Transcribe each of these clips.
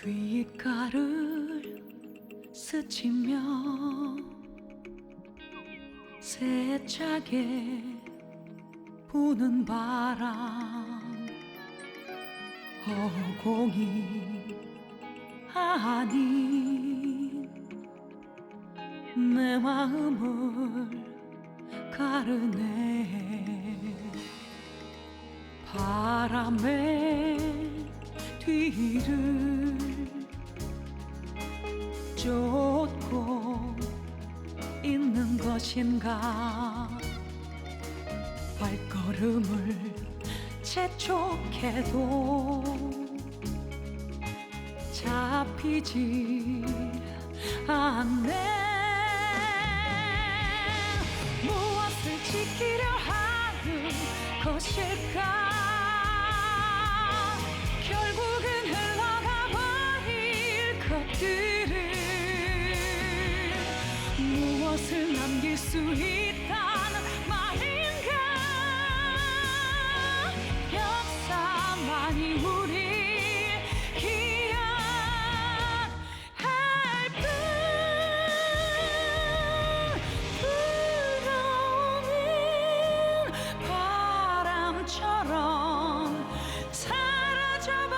귓가를 스치며 세차게 부는 바람, 허공이 아닌 내 마음을 가르네. 바람의 뒤를 쫓고 있는 것인가. 발걸음을 재촉해도 잡히지 않네. 무엇을 지키려 하는 것일까. 결국은 흘러가 버릴 것들을 무엇을 남길 수 있다는 말인가. 역사만이 우리 기억할 뿐. 불어오는 바람처럼 사라져버릴지라도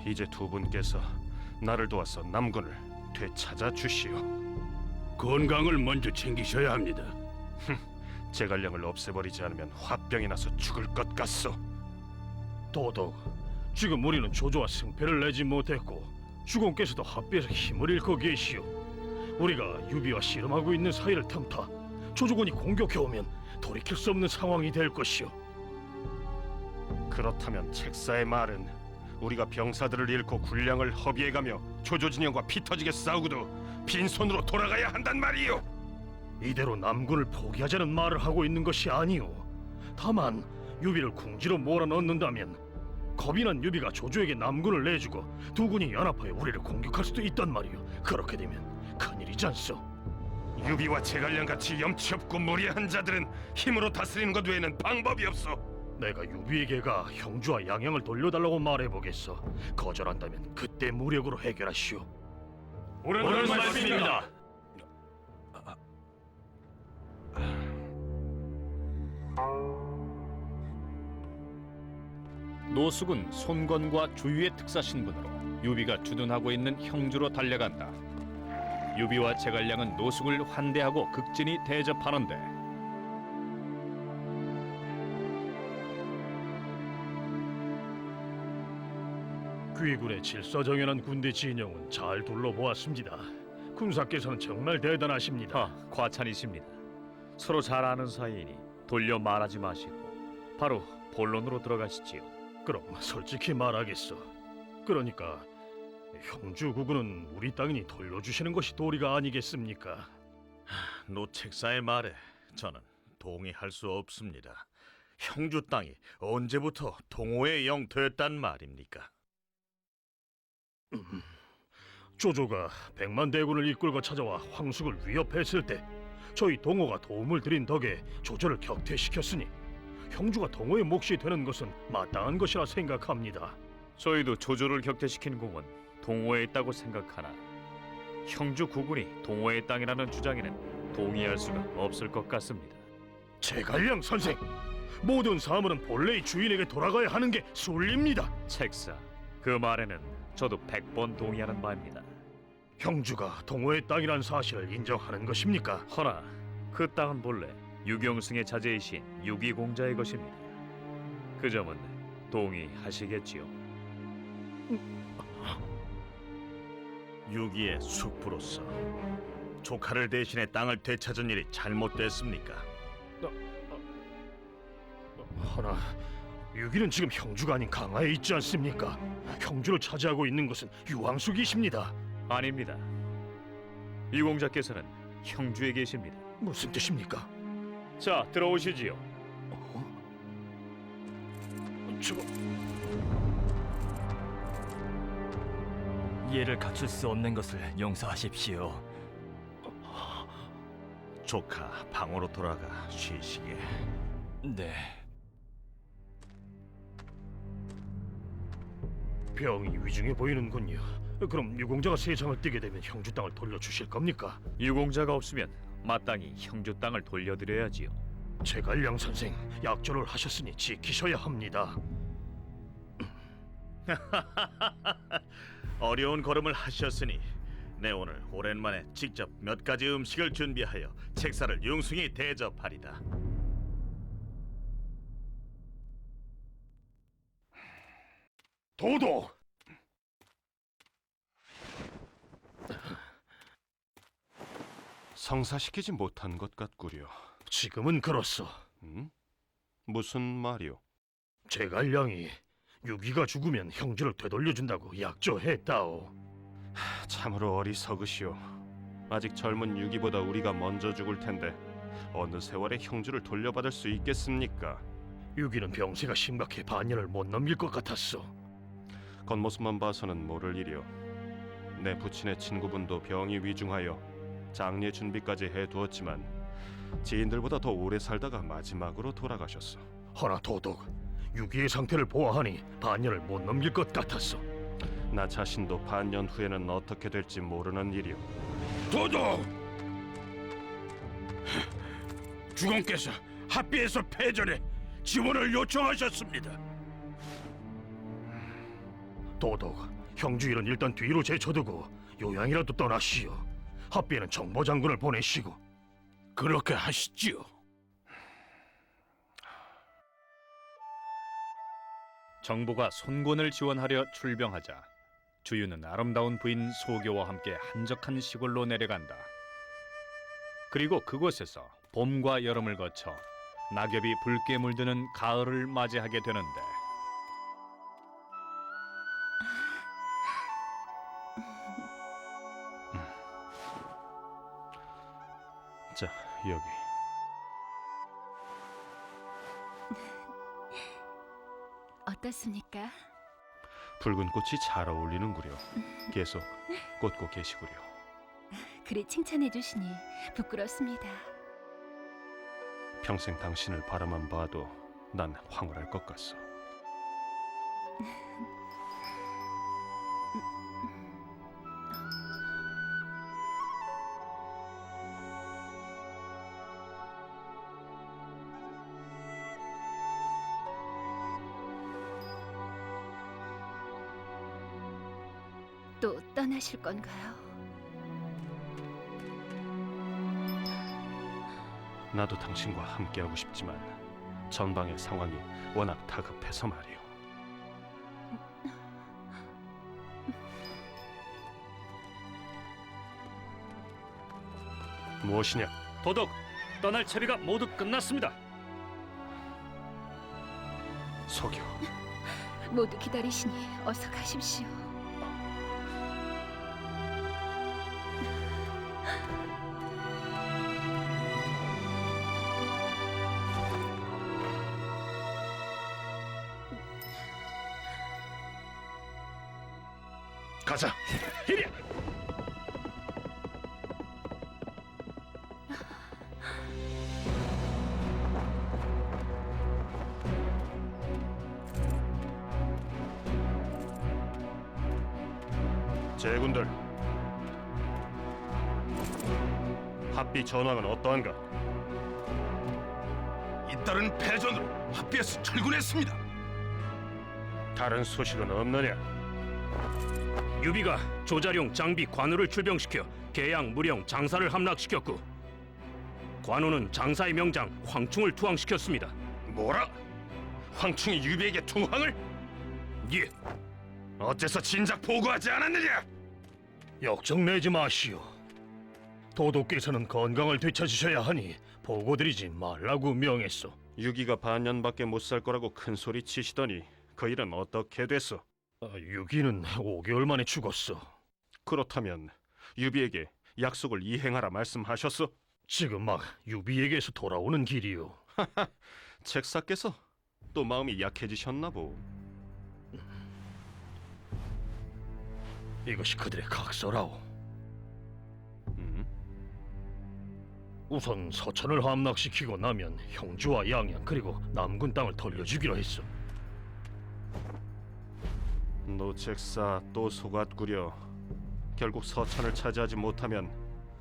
이제 두 분께서 나를 도와서 남군을 되찾아 주시오. 건강을 먼저 챙기셔야 합니다. 제갈량을 없애버리지 않으면 화병이 나서 죽을 것 같소. 도독, 지금 우리는 조조와 승패를 내지 못했고 주공께서도 합비에서 힘을 잃고 계시오. 우리가 유비와 씨름하고 있는 사이를 틈타 조조군이 공격해오면 돌이킬 수 없는 상황이 될 것이오. 그렇다면 책사의 말은 우리가 병사들을 잃고 군량을 허비해가며 조조 진영과 피 터지게 싸우고도 빈손으로 돌아가야 한단 말이오. 이대로 남군을 포기하자는 말을 하고 있는 것이 아니오. 다만 유비를 궁지로 몰아넣는다면 겁이 난 유비가 조조에게 남군을 내주고 두 군이 연합하여 우리를 공격할 수도 있단 말이오. 그렇게 되면 큰일이지 않소. 유비와 제갈량같이 염치 없고 무리한 자들은 힘으로 다스리는 것 외에는 방법이 없어. 내가 유비에게가 형주와 양양을 돌려달라고 말해보겠어. 거절한다면 그때 무력으로 해결하시오. 옳은 말씀입니다. 노숙은 손건과 주유의 특사 신분으로 유비가 주둔하고 있는 형주로 달려간다. 유비와 제갈량은 노숙을 환대하고 극진히 대접하는데 귀군의 질서정연한 군대 진영은 잘 둘러보았습니다. 군사께서는 정말 대단하십니다. 과찬이십니다. 서로 잘 아는 사이이니 돌려 말하지 마시고 바로 본론으로 들어가시지요. 그럼 솔직히 말하겠소. 그러니까 형주 구군은 우리 땅이니 돌려주시는 것이 도리가 아니겠습니까? 노책사의 말에 저는 동의할 수 없습니다. 형주 땅이 언제부터 동호의 영 됐단 말입니까? 조조가 100만 대군을 이끌고 찾아와 황숙을 위협했을 때 저희 동호가 도움을 드린 덕에 조조를 격퇴시켰으니 형주가 동호의 몫이 되는 것은 마땅한 것이라 생각합니다. 저희도 조조를 격퇴시킨 공은 동호에 있다고 생각하나 형주 구군이 동호의 땅이라는 주장에는 동의할 수가 없을 것 같습니다. 제갈량 선생, 모든 사물은 본래의 주인에게 돌아가야 하는 게 순리입니다. 책사, 그 말에는 저도 100번 동의하는 바입니다. 형주가 동호의 땅이란 사실을 인정하는 것입니까? 허나 그 땅은 본래 유경승의 자제이신 유기공자의 것입니다. 그 점은 동의하시겠지요? 유기의 숙부로서 조카를 대신해 땅을 되찾은 일이 잘못됐습니까? 허나 유기는 지금 형주가 아닌 강화에 있지 않습니까? 형주를 차지하고 있는 것은 유황숙이십니다. 아닙니다. 유공자께서는 형주에 계십니다. 무슨 뜻입니까? 자, 들어오시지요. 저... 이해를 갖출 수 없는 것을 용서하십시오. 조카 방으로 돌아가 쉬시게. 네. 병이 위중해 보이는군요. 그럼 유공자가 세상을 뜨게 되면 형주 땅을 돌려주실 겁니까? 유공자가 없으면 마땅히 형주 땅을 돌려드려야지요. 제갈량 선생, 약조를 하셨으니 지키셔야 합니다. 어려운 걸음을 하셨으니 내 오늘 오랜만에 직접 몇 가지 음식을 준비하여 책사를 융숭히 대접하리다. 도독! 성사시키지 못한 것 같구려. 지금은 그렇소. 무슨 말이오? 제갈량이 유기가 죽으면 형주를 되돌려준다고 약조했다오. 참으로 어리석으시오. 아직 젊은 유기보다 우리가 먼저 죽을 텐데 어느 세월에 형주를 돌려받을 수 있겠습니까? 유기는 병세가 심각해 반년을 못 넘길 것 같았소. 겉모습만 봐서는 모를 일이오. 내 부친의 친구분도 병이 위중하여 장례 준비까지 해두었지만 지인들보다 더 오래 살다가 마지막으로 돌아가셨어. 허나 도독, 유기의 상태를 보아하니 반년을 못 넘길 것 같았소. 나 자신도 반년 후에는 어떻게 될지 모르는 일이오. 도독! 주공께서 합비에서 패전에 지원을 요청하셨습니다. 도독, 형주 일은 일단 뒤로 제쳐두고 요양이라도 떠나시오. 합비에는 정보장군을 보내시고. 그렇게 하시지요. 정보가 손권을 지원하려 출병하자 주유는 아름다운 부인 소교와 함께 한적한 시골로 내려간다. 그리고 그곳에서 봄과 여름을 거쳐 낙엽이 붉게 물드는 가을을 맞이하게 되는데 자, 여기. 어떻습니까? 붉은 꽃이 잘 어울리는구려. 계속 꽂고 계시구려. 그리 칭찬해 주시니 부끄럽습니다. 평생 당신을 바라만 봐도 난 황홀할 것 같소. 또 떠나실 건가요? 나도 당신과 함께하고 싶지만 전방의 상황이 워낙 다급해서 말이오. 무엇이냐? 도독, 떠날 처리가 모두 끝났습니다. 소교. 모두 기다리시니 어서 가십시오. 가자. 이리! 제군들, 합비 전황은 어떠한가? 잇따른 패전으로 합비에서 철군했습니다. 다른 소식은 없느냐? 유비가 조자룡, 장비, 관우를 출병시켜 계양, 무령, 장사를 함락시켰고 관우는 장사의 명장 황충을 투항시켰습니다. 뭐라? 황충이 유비에게 투항을? 예, 어째서 진작 보고하지 않았느냐? 역정내지 마시오. 도도께서는 건강을 되찾으셔야 하니 보고드리지 말라고 명했소. 유기가 반년밖에 못 살 거라고 큰 소리 치시더니 그 일은 어떻게 됐어? 유기는 5개월 만에 죽었어. 그렇다면 유비에게 약속을 이행하라 말씀하셨어? 지금 막 유비에게서 돌아오는 길이요. 책사께서 또 마음이 약해지셨나 보. 이것이 그들의 각서라오. 음? 우선 서천을 함락시키고 나면 형주와 양양 그리고 남군 땅을 돌려주기로 했어. 노책사 또 속았구려. 결국 서천을 차지하지 못하면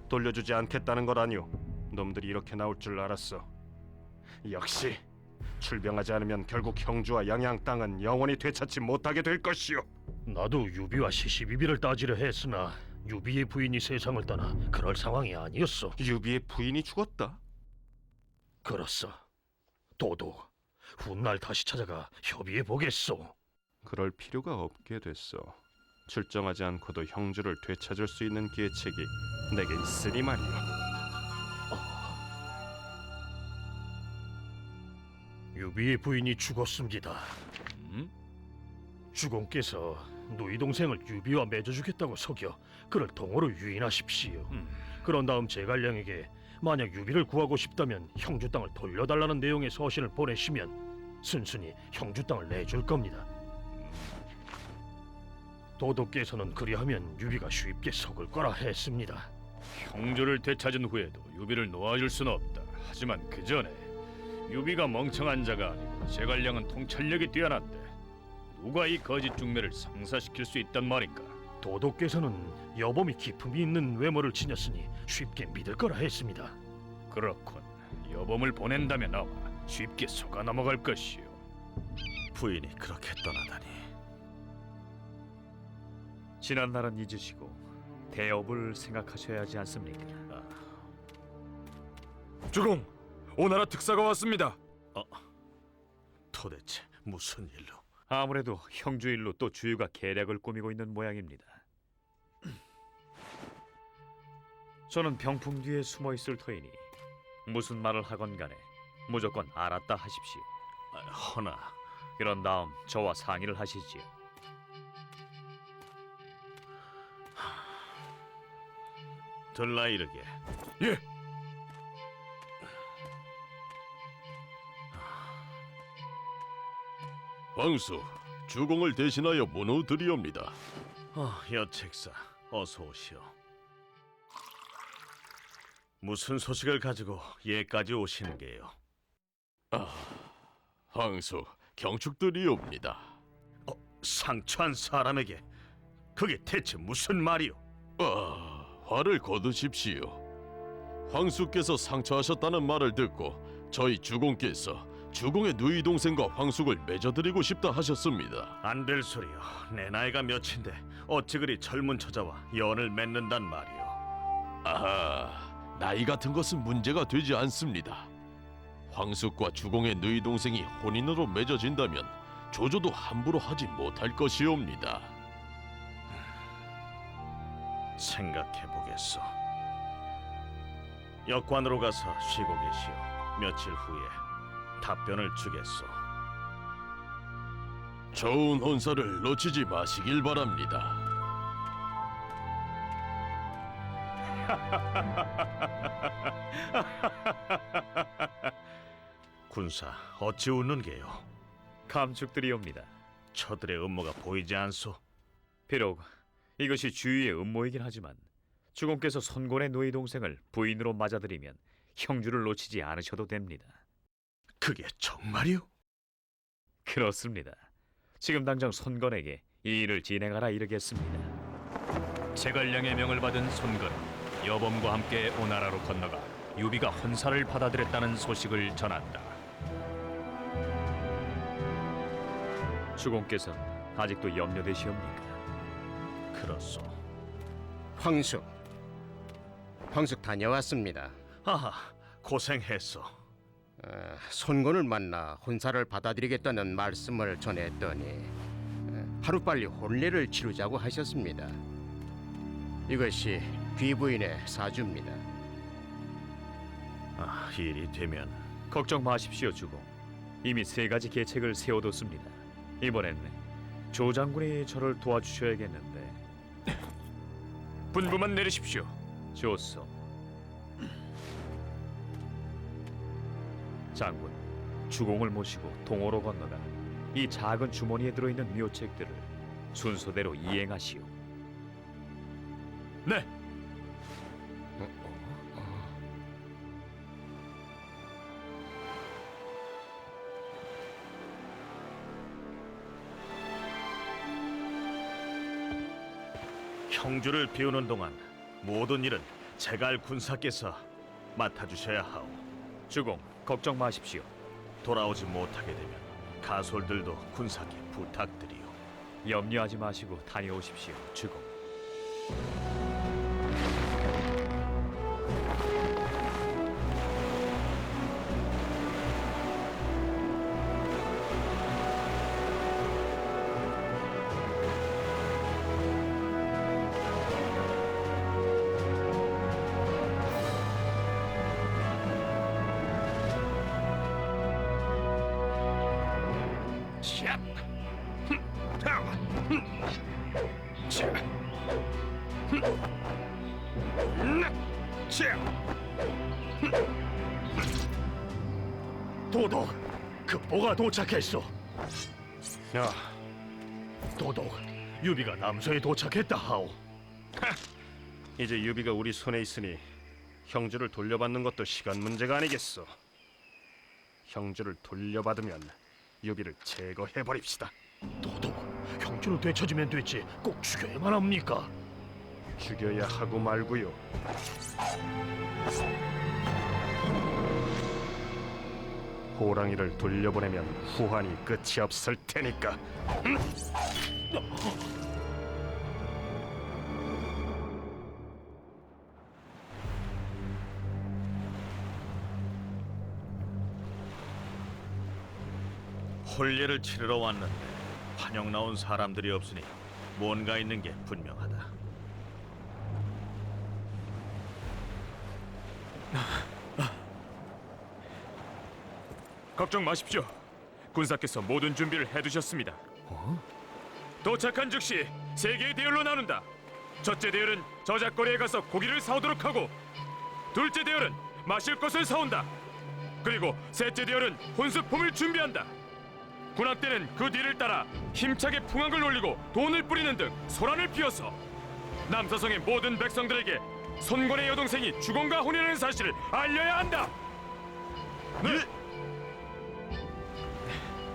돌려주지 않겠다는 것 아니오. 놈들이 이렇게 나올 줄 알았어. 역시 출병하지 않으면 결국 형주와 양양 땅은 영원히 되찾지 못하게 될 것이오. 나도 유비와 시시비비를 따지려 했으나 유비의 부인이 세상을 떠나 그럴 상황이 아니었어. 유비의 부인이 죽었다? 그렇소. 도도 훗날 다시 찾아가 협의해 보겠소. 그럴 필요가 없게 됐어. 출정하지 않고도 형주를 되찾을 수 있는 계책이 내게 있으니 말이야. 유비의 부인이 죽었습니다. 주공께서 누이 동생을 유비와 맺어주겠다고 속여 그를 동호로 유인하십시오. 그런 다음 제갈량에게 만약 유비를 구하고 싶다면 형주 땅을 돌려달라는 내용의 서신을 보내시면 순순히 형주 땅을 내줄 겁니다. 도도께서는 그리하면 유비가 쉽게 속을 거라 했습니다. 형주를 되찾은 후에도 유비를 놓아줄 수는 없다. 하지만 그 전에 유비가 멍청한 자가 아니고 제갈량은 통찰력이 뛰어난데 누가 이 거짓 중매를 성사시킬 수 있단 말인가? 도도께서는 여범이 기품이 있는 외모를 지녔으니 쉽게 믿을 거라 했습니다. 그렇군. 여범을 보낸다면 아마 쉽게 속아 넘어갈 것이오. 부인이 그렇게 떠나다니. 지난 날은 잊으시고 대업을 생각하셔야 하지 않습니까? 주공, 오나라 특사가 왔습니다. 도대체 무슨 일로? 아무래도 형주일로 또 주유가 계략을 꾸미고 있는 모양입니다. 저는 병풍 뒤에 숨어 있을 터이니 무슨 말을 하건 간에 무조건 알았다 하십시오. 허나 그런 다음 저와 상의를 하시지요. 들라 이르게. 예. 황수, 주공을 대신하여 문호드리옵니다. 여책사, 어서 오시오. 무슨 소식을 가지고 예까지 오시는 게요? 황수, 경축드리옵니다. 상처한 사람에게 그게 대체 무슨 말이오? 화를 거두십시오. 황수께서 상처하셨다는 말을 듣고 저희 주공께서 주공의 누이 동생과 황숙을 맺어드리고 싶다 하셨습니다. 안 될 소리요. 내 나이가 몇인데 어찌 그리 젊은 처자와 연을 맺는단 말이오? 아하, 나이 같은 것은 문제가 되지 않습니다. 황숙과 주공의 누이 동생이 혼인으로 맺어진다면 조조도 함부로 하지 못할 것이옵니다. 생각해 보겠소. 역관으로 가서 쉬고 계시오. 며칠 후에 답변을 주겠소. 좋은 혼사를 놓치지 마시길 바랍니다. 군사, 어찌 웃는 게요? 감축드리옵니다. 처들의 음모가 보이지 않소? 비록 이것이 주위의 음모이긴 하지만 주공께서 손곤의 누이 동생을 부인으로 맞아들이면 형주를 놓치지 않으셔도 됩니다. 그게 정말이오? 그렇습니다. 지금 당장 손건에게 이 일을 진행하라 이르겠습니다. 제갈량의 명을 받은 손건 여범과 함께 오나라로 건너가 유비가 혼사를 받아들였다는 소식을 전한다. 주공께서는 아직도 염려되시옵니까? 그렇소. 황숙 다녀왔습니다. 아하, 고생했소. 손권을 만나 혼사를 받아들이겠다는 말씀을 전했더니 하루빨리 혼례를 치르자고 하셨습니다. 이것이 귀부인의 사주입니다. 아, 일이 되면 걱정 마십시오, 주공. 이미 3가지 계책을 세워뒀습니다. 이번엔 조 장군이 저를 도와주셔야겠는데. 분부만 내리십시오. 좋소. 장군, 주공을 모시고 동호로 건너가 이 작은 주머니에 들어있는 묘책들을 순서대로 이행하시오. 네. 형주를 비우는 동안 모든 일은 제갈 군사께서 맡아주셔야 하오. 주공, 걱정 마십시오. 돌아오지 못하게 되면 가솔들도 군사께 부탁드리오. 염려하지 마시고 다녀오십시오, 주공. 도독, 그 보가 도착했소. 야, 도독, 유비가 남서에 도착했다 하오. 이제 유비가 우리 손에 있으니 형주를 돌려받는 것도 시간 문제가 아니겠소. 형주를 돌려받으면 유비를 제거해 버립시다. 도독, 형주를 되찾으면 되지 꼭 죽여야만 합니까? 죽여야 하고 말고요. 호랑이를 돌려보내면 후환이 끝이 없을 테니까. 혼례를 치르러 왔는데 환영 나온 사람들이 없으니 뭔가 있는 게 분명하다. 걱정 마십시오. 군사께서 모든 준비를 해두셨습니다. 도착한 즉시 3개의 대열로 나눈다. 첫째 대열은 저작거리에 가서 고기를 사오도록 하고, 둘째 대열은 마실 것을 사온다. 그리고 셋째 대열은 혼수품을 준비한다. 군악대는 그 뒤를 따라 힘차게 풍악을 올리고 돈을 뿌리는 등 소란을 피워서 남서성의 모든 백성들에게 손권의 여동생이 주공과 혼인하는 사실을 알려야 한다. 네.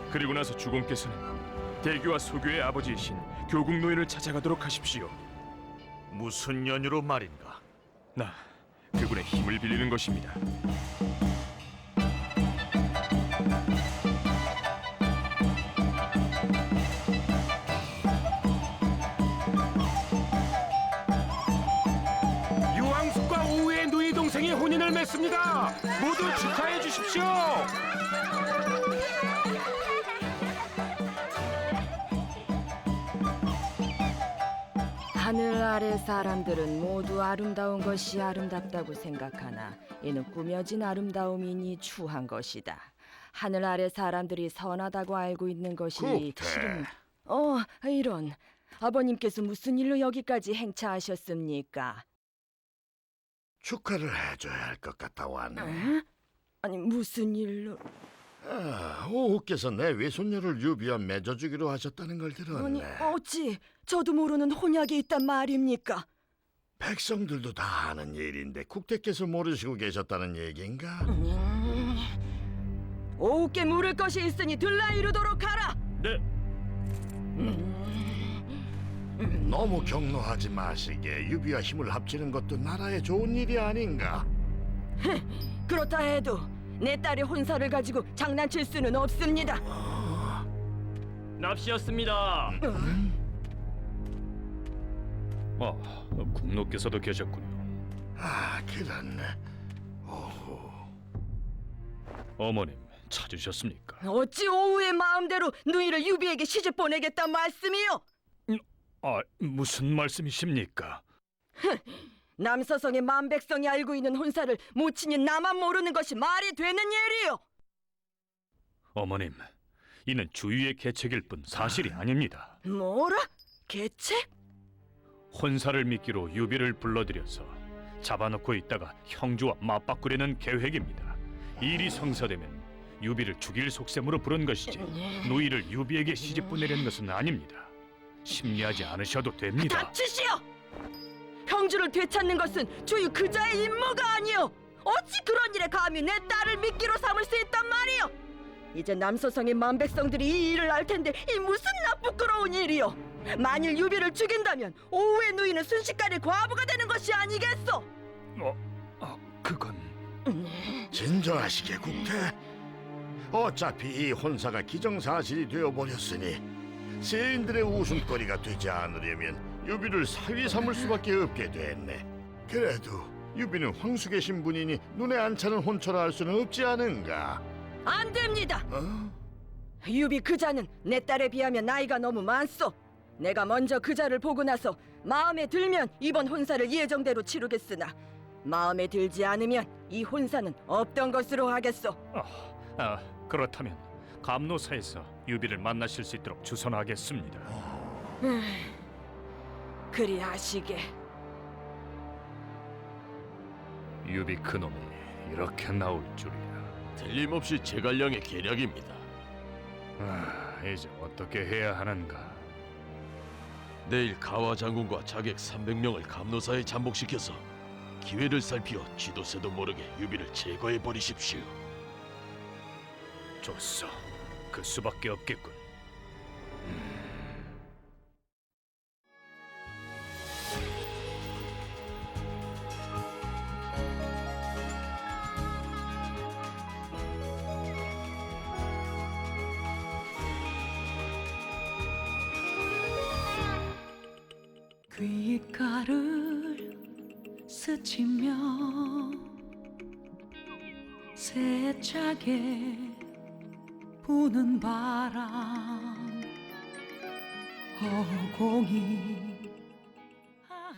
그리고 나서 주공께서는 대교와 소교의 아버지이신 교국 노인을 찾아가도록 하십시오. 무슨 연유로 말인가? 나 그분의 힘을 빌리는 것입니다. 유황숙과 오우의 누이 동생이 혼인을 맺습니다. 모두 축하해 주십시오. 하늘 아래 사람들은 모두 아름다운 것이 아름답다고 생각하나 이는 꾸며진 아름다움이니 추한 것이다. 하늘 아래 사람들이 선하다고 알고 있는 것이 실은 이런 아버님께서 무슨 일로 여기까지 행차하셨습니까? 축하를 해줘야 할 것 같아 왔네. 아니 무슨 일로? 오후께서 내 외손녀를 유비와 맺어주기로 하셨다는 걸 아니 들었네. 어찌 저도 모르는 혼약이 있단 말입니까? 백성들도 다 아는 일인데 국대께서 모르시고 계셨다는 얘긴가? 오후께 물을 것이 있으니 들라 이루도록 하라. 네. 너무 격노하지 마시게. 유비와 힘을 합치는 것도 나라에 좋은 일이 아닌가. 그렇다 해도 내 딸의 혼사를 가지고 장난칠 수는 없습니다. 납시였습니다. 국노께서도 계셨군요. 아, 그렇네. 오호. 어머님 찾으셨습니까? 어찌 오후의 마음대로 누이를 유비에게 시집 보내겠단 말씀이요? 무슨 말씀이십니까? 남서성의 만백성이 알고 있는 혼사를 모친인 나만 모르는 것이 말이 되는 일이요? 어머님, 이는 주위의 계책일 뿐 사실이 아닙니다. 뭐라? 계책? 혼사를 미끼로 유비를 불러들여서 잡아놓고 있다가 형주와 맞바꾸려는 계획입니다. 일이 성사되면 유비를 죽일 속셈으로 부른 것이지 누이를 유비에게 시집 보내려는 것은 아닙니다. 심리하지 않으셔도 됩니다. 닥치시오! 형주를 되찾는 것은 주유 그자의 임무가 아니오! 어찌 그런 일에 감히 내 딸을 미끼로 삼을 수 있단 말이오! 이제 남서성의 만백성들이 이 일을 알 텐데 이 무슨 나쁘끄러운 일이오! 만일 유비를 죽인다면 오후의 누이는 순식간에 과부가 되는 것이 아니겠소! 그건... 진정하시게, 국태. 어차피 이 혼사가 기정사실이 되어버렸으니 세인들의 웃음거리가 되지 않으려면 유비를 사위 삼을 수밖에 없게 됐네. 그래도 유비는 황숙의 신분이니 눈에 안 차는 혼처라 할 수는 없지 않은가? 안 됩니다! 유비 그자는 내 딸에 비하면 나이가 너무 많소. 내가 먼저 그자를 보고 나서 마음에 들면 이번 혼사를 예정대로 치르겠으나 마음에 들지 않으면 이 혼사는 없던 것으로 하겠소. 그렇다면 감노사에서 유비를 만나실 수 있도록 주선하겠습니다. 그리 하시게. 유비 그놈이 이렇게 나올 줄이야. 틀림없이 제갈량의 계략입니다. 이제 어떻게 해야 하는가? 내일 가와 장군과 자객 300명을 감노사에 잠복시켜서 기회를 살피어 쥐도새도 모르게 유비를 제거해 버리십시오. 좋소. 그 수밖에 없겠군. 귓가를 스치며 세차게 부는 바람 허공이